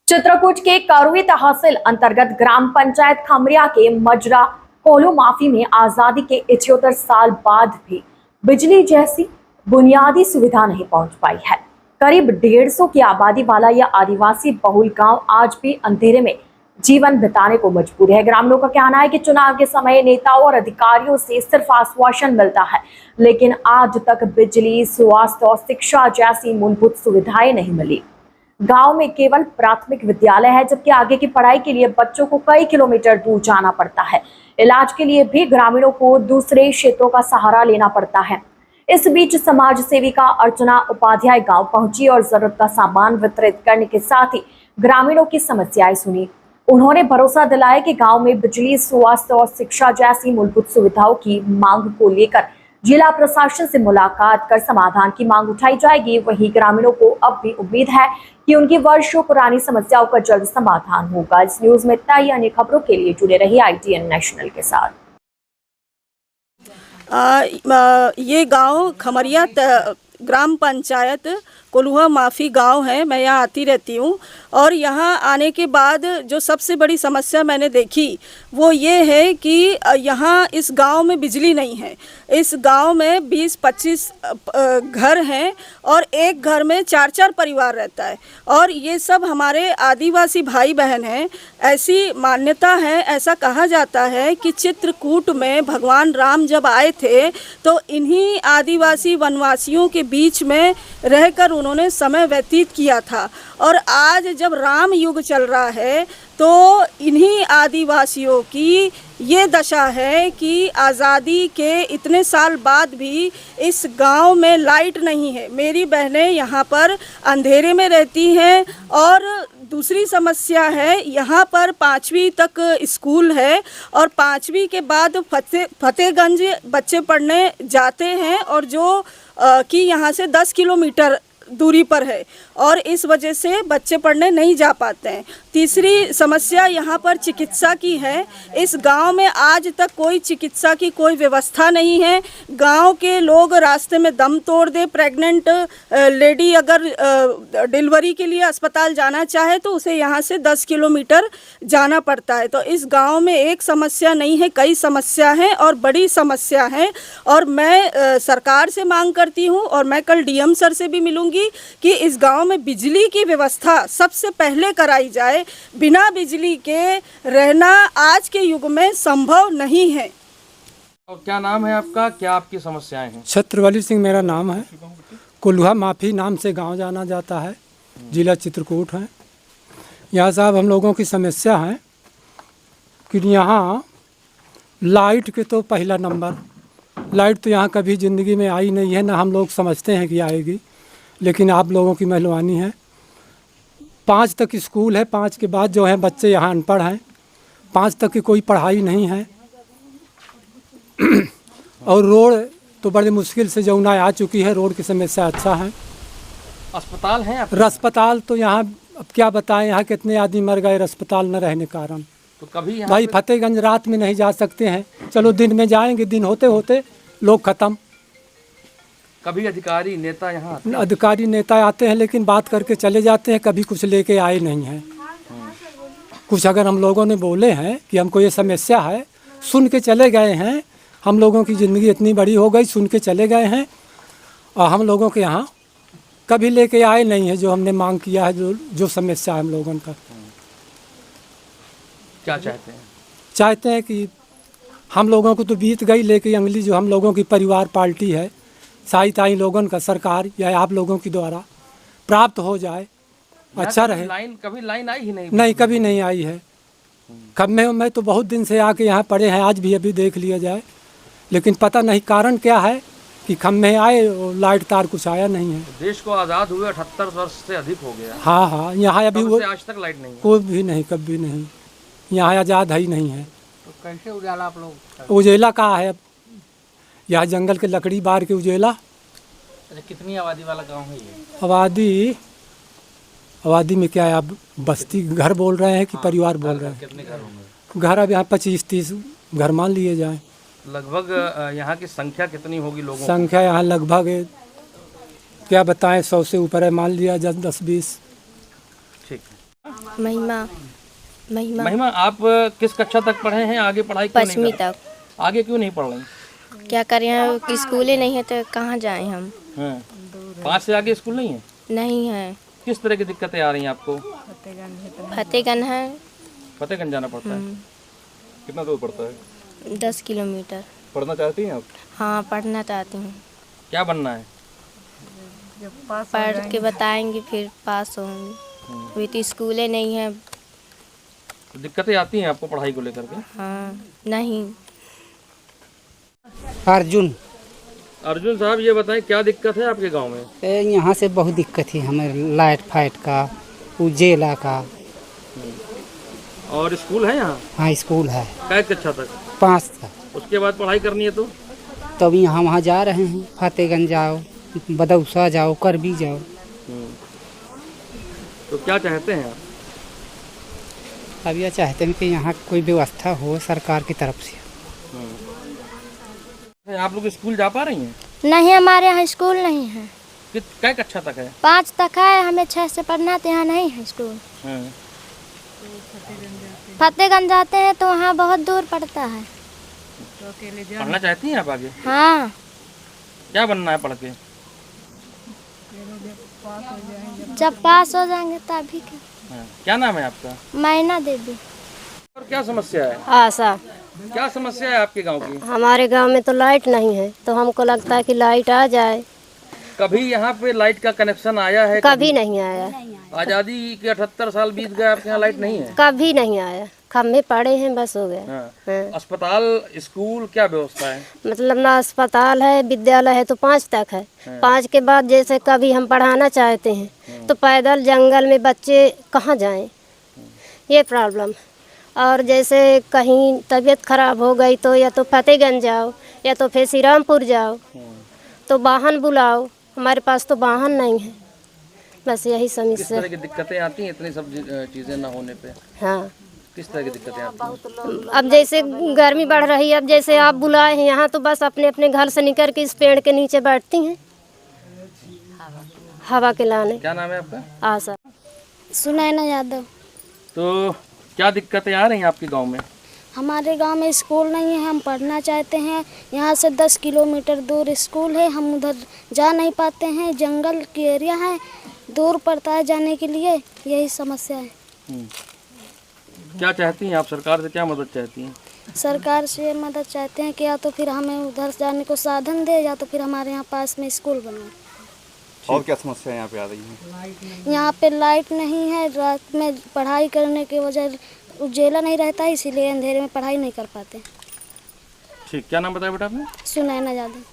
चित्रकूट के करुई तहसील अंतर्गत ग्राम पंचायत खमरिया के मजरा कोलो माफी में आजादी के 78 साल बाद भी बिजली जैसी बुनियादी सुविधा नहीं पहुंच पाई है। करीब 150 की आबादी वाला यह आदिवासी बहुल गांव आज भी अंधेरे में जीवन बिताने को मजबूर है। ग्रामीणों का कहना है कि चुनाव के समय नेताओं और अधिकारियों से सिर्फ आश्वासन मिलता है, लेकिन आज तक बिजली, स्वास्थ्य और शिक्षा जैसी मूलभूत सुविधाएं नहीं मिली। गांव में केवल प्राथमिक विद्यालय है, जबकि आगे की पढ़ाई के लिए बच्चों को कई किलोमीटर दूर जाना पड़ता है। इलाज के लिए भी ग्रामीणों को दूसरे क्षेत्रों का सहारा लेना पड़ता है। इस बीच समाज सेविका अर्चना उपाध्याय गांव पहुंची और जरूरत का सामान वितरित करने के साथ ही ग्रामीणों की समस्याएं सुनी। उन्होंने भरोसा दिलाया कि गांव में बिजली, स्वास्थ्य और शिक्षा जैसी मूलभूत सुविधाओं की मांग को लेकर जिला प्रशासन से मुलाकात कर समाधान की मांग उठाई जाएगी। वहीं ग्रामीणों को अब भी उम्मीद है कि उनकी वर्षों पुरानी समस्याओं का जल्द समाधान होगा। इस न्यूज में इतना ही। अन्य खबरों के लिए जुड़े रहिए ITN नेशनल के साथ। ये गांव खमरिया ग्राम पंचायत कोल्हुआ माफी गांव है। मैं यहाँ आती रहती हूँ और यहाँ आने के बाद जो सबसे बड़ी समस्या मैंने देखी वो ये है कि यहाँ इस गांव में बिजली नहीं है। इस गांव में 20-25 घर हैं और एक घर में 4-4 परिवार रहता है और ये सब हमारे आदिवासी भाई बहन हैं। ऐसी मान्यता है, ऐसा कहा जाता है कि चित्रकूट में भगवान राम जब आए थे तो इन्हीं आदिवासी वनवासियों के बीच में रहकर उन्होंने समय व्यतीत किया था और आज जब राम युग चल रहा है तो इन्हीं आदिवासियों की ये दशा है कि आज़ादी के इतने साल बाद भी इस गांव में लाइट नहीं है। मेरी बहनें यहाँ पर अंधेरे में रहती हैं और दूसरी समस्या है, यहाँ पर 5वीं तक स्कूल है और 5वीं के बाद फतेहगंज बच्चे पढ़ने जाते हैं और जो कि यहाँ से 10 किलोमीटर दूरी पर है और इस वजह से बच्चे पढ़ने नहीं जा पाते हैं। तीसरी समस्या यहाँ पर चिकित्सा की है। इस गांव में आज तक कोई चिकित्सा की कोई व्यवस्था नहीं है। गांव के लोग रास्ते में दम तोड़ दे, प्रेग्नेंट लेडी अगर डिलीवरी के लिए अस्पताल जाना चाहे तो उसे यहाँ से 10 किलोमीटर जाना पड़ता है। तो इस गांव में एक समस्या नहीं है, कई समस्या हैं और बड़ी समस्या है और मैं सरकार से मांग करती हूँ और मैं कल DM सर से भी मिलूँगी कि इस गांव में बिजली की व्यवस्था सबसे पहले कराई जाए। बिना बिजली के रहना आज के युग में संभव नहीं है। और क्या नाम है आपका, क्या आपकी समस्याएं हैं? छत्रवली सिंह मेरा नाम है। कोल्हुआ माफी नाम से गांव जाना जाता है, जिला चित्रकूट है। यहाँ साहब हम लोगों की समस्या है कि यहाँ लाइट के तो पहला नंबर, लाइट तो यहाँ कभी ज़िंदगी में आई नहीं है, ना हम लोग समझते हैं कि आएगी, लेकिन आप लोगों की मेहरबानी है। 5 तक स्कूल है, 5 के बाद जो है बच्चे यहाँ अनपढ़ हैं, 5 तक की कोई पढ़ाई नहीं है और रोड तो बड़ी मुश्किल से जौना आ चुकी है। रोड की समस्या अच्छा है। अस्पताल है? अस्पताल तो यहाँ अब क्या बताएं, यहाँ कितने आदमी मर गए अस्पताल न रहने के कारण। तो कभी भाई फतेहगंज रात में नहीं जा सकते हैं, चलो दिन में जाएंगे, दिन होते होते लोग ख़त्म। कभी अधिकारी नेता यहाँ आते हैं? अधिकारी नेता आते हैं लेकिन बात करके चले जाते हैं, कभी कुछ लेके आए नहीं हैं। कुछ अगर हम लोगों ने बोले हैं कि हमको ये समस्या है, सुन के चले गए हैं। हम लोगों की ज़िंदगी इतनी बड़ी हो गई, सुन के चले गए हैं और हम लोगों के यहाँ कभी लेके आए नहीं है जो हमने मांग किया है, जो समस्या है हम लोगों का। क्या चाहते हैं? चाहते हैं कि हम लोगों को तो बीत गई, लेकिन अगली जो हम लोगों की परिवार पार्टी है, सहायता लोगों का सरकार या आप लोगों के द्वारा प्राप्त हो जाए, अच्छा रहे। कभी लाइन आई ही नहीं? नहीं, कभी नहीं आई है। खम्भे में तो बहुत दिन से आके यहाँ पड़े हैं, आज भी अभी देख लिया जाए, लेकिन पता नहीं कारण क्या है कि खम्भे आए और लाइट तार कुछ आया नहीं है। देश को आज़ाद हुए 78 वर्ष से अधिक हो गया। हाँ, यहाँ अभी वो आज तक लाइट नहीं है? कोई भी नहीं, कभी नहीं। यहाँ आज़ाद ही नहीं है। तो कैसे उजाला आप लोग? उजेला कहाँ है? यहाँ जंगल के लकड़ी बार के उजेला। अच्छा, कितनी आबादी वाला गांव है ये? आबादी में क्या है, आप बस्ती घर बोल रहे हैं कि परिवार बोल रहे हैं? कितने घर होंगे? घर अब यहाँ 25-30 घर मान लिए जाए। लगभग यहाँ की संख्या कितनी होगी लोगों? संख्या यहाँ लगभग क्या बताएं, 100 से ऊपर है, मान लिया 10-20। ठीक है। महिमा महिमा महिमा, आप किस कक्षा तक पढ़े हैं? आगे पढ़ाई क्यों नहीं 5वीं कर तक। आगे क्यों नहीं पढ़ रही? क्या करें, यहाँ स्कूल ही नहीं है तो कहाँ जाएं हम। हैं 5 से आगे स्कूल नहीं है? नहीं है। किस तरह की दिक्कतें आ रही हैं आपको? फतेहगंज है। फतेहगंज जाना पड़ता है। कितना दूर पड़ता है? 10 किलोमीटर। पढ़ना चाहती हैं आप? हाँ, पढ़ना चाहती हूँ। क्या बनना है? पढ़ के बताएंगे फिर पास होंगे। अभी तो स्कूल ही नहीं है। तो दिक्कतें आती हैं आपको पढ़ाई को लेकर के? हाँ, नहीं। अर्जुन, अर्जुन साहब, ये बताएं क्या दिक्कत है आपके गांव में? यहाँ से बहुत दिक्कत है हमें, लाइट फाइट का, उजेला का। और स्कूल है यहाँ? हाँ, स्कूल है कै कक्षा तक? 5 का। उसके बाद पढ़ाई करनी है तो? अभी यहाँ वहाँ जा रहे हैं, फतेहगंज जाओ, बदौसा जाओ, करबी जाओ। तो क्या चाहते हैं आप? अब यह चाहते हैं कि यहाँ कोई व्यवस्था हो सरकार की तरफ से। आप लोग स्कूल जा पा रही हैं? नहीं, हमारे यहाँ स्कूल नहीं है। कै कक्षा तक है? 5 तक है, हमें 6 से पढ़ना तो यहाँ नहीं है स्कूल। फतेहगंज जाते हैं तो वहाँ बहुत दूर पड़ता है। पढ़ना चाहती हैं आप आगे? हाँ, क्या बनना है पढ़ के? जब पास हो जाएंगे तभी। क्या नाम है आपका? मैना देवी। और क्या समस्या है? आशा। क्या समस्या है आपके गांव की? हमारे गांव में तो लाइट नहीं है, तो हमको लगता है कि लाइट आ जाए। कभी यहाँ पे लाइट का कनेक्शन आया है? कभी नहीं आया। आजादी के 78 साल बीत गए, आपके यहाँ लाइट नहीं है? कभी नहीं आया। खम्भे पड़े हैं, बस हो गया। हाँ। अस्पताल, स्कूल, क्या व्यवस्था है? मतलब ना अस्पताल है, विद्यालय है तो 5 तक है। 5 के बाद जैसे कभी हम पढ़ाना चाहते हैं तो पैदल जंगल में बच्चे कहाँ जाएं, ये प्रॉब्लम। और जैसे कहीं तबीयत खराब हो गई तो या तो फतेहगंज जाओ या तो फिर श्री रामपुर जाओ, तो वाहन बुलाओ। हमारे पास तो वाहन नहीं है, बस यही किस समस्या। तरह की दिक्कतें आती हैं इतनी सब चीजें ना होने पे? हाँ, किस तरह की दिक्कतें आती हैं? अब जैसे गर्मी बढ़ रही है, अब जैसे आप बुलाए हैं यहाँ तो बस अपने अपने घर से निकल के इस पेड़ के नीचे बैठती हैं हवा के लाने। क्या नाम है आपका? आशा। सुनैना यादव। तो क्या दिक्कतें आ रही हैं आपके गांव में? हमारे गांव में स्कूल नहीं है, हम पढ़ना चाहते हैं। यहाँ से 10 किलोमीटर दूर स्कूल है, हम उधर जा नहीं पाते हैं। जंगल की एरिया है, दूर पड़ता है जाने के लिए, यही समस्या है। क्या चाहती हैं आप? सरकार से क्या मदद चाहती हैं? सरकार से मदद चाहते हैं कि या तो फिर हमें उधर जाने को साधन दे या तो फिर हमारे यहाँ पास में स्कूल बनवाए। और क्या समस्या यहाँ पे आ रही है? यहाँ पे लाइट नहीं है, रात में पढ़ाई करने की वजह उजेला नहीं रहता है, इसीलिए अंधेरे में पढ़ाई नहीं कर पाते। ठीक, क्या नाम बताया बेटा आपने? सुनैना यादव।